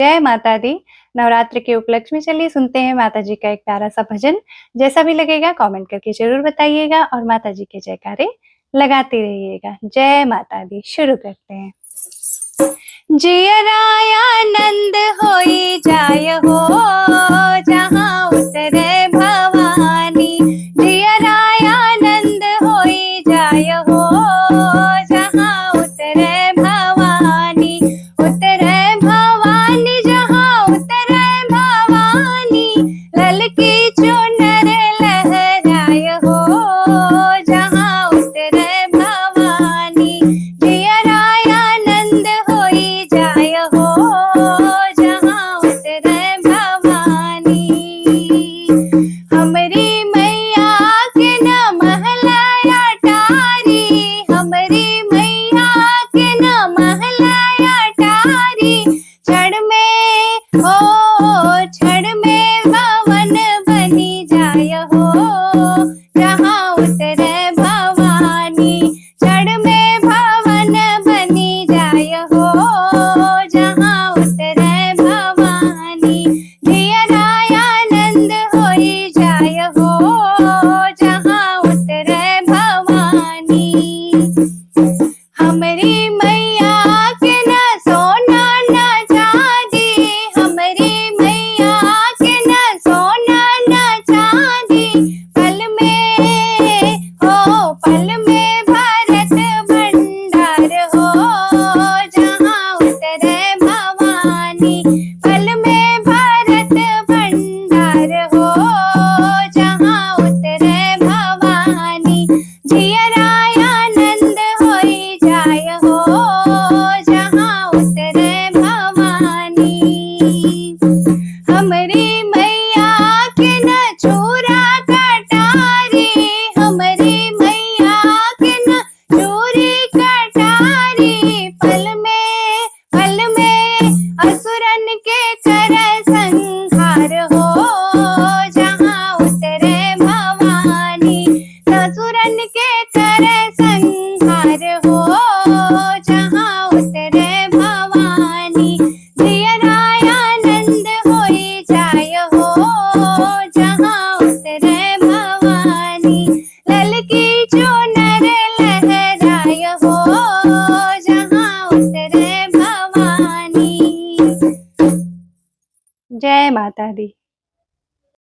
जय माता दी। नवरात्र के उपलक्ष्य में चलिए सुनते हैं माता जी का एक प्यारा सा भजन। जैसा भी लगेगा कमेंट करके ज़रूर बताइएगा और माता जी के जयकारे लगाते रहिएगा। जय माता दी। शुरू करते हैं। जियराय आनंद होई जाय हो, जहाँ उतरे भवानी। जियराय आनंद होई जाय हो, जहाँ उतरे भवानी। उतरे भवानी जहाँ उतरे भवानी, ललकी चुनर लहराय हो, जहाँ उतरे भवानी। जियराय आनंद होई जाय हो, जहाँ उतरे भवानी। हमरी मैया के न महलाया टारी, हमरी मैया के न महलाया टारी। क्षण में भवन बनी जाय हो, जहाँ उतरे भवानी। क्षण में भवन बनी जाय हो, जहाँ उतरे भवानी। जियराय आनंद होई जाय हो, जहाँ उतरे भवानी। हमरी मैया के न सोना न चांदी, हमरी मैया के न सोना न चांदी। पल में भारत भंडार हो, जहाँ उतरे भवानी। पल में भारत भंडार हो, जहाँ उतरे भवानी। जियराय आनंद होई जाय हो, जहाँ उतरे भवानी। हमरी मैया के न चूरा कटारी, हमरी मैया के न चूरी कटारी। पल में असुरन के कर संहार हो, जहाँ उतरे भवानी। असुरन के कर संहार हो, जहाँ उतरे भवानी। जियराय आनंद होई जाय हो, जहाँ उतरे भवानी। ललकी चुनर लहराय हो, जहाँ उतरे भवानी। जय माता दी।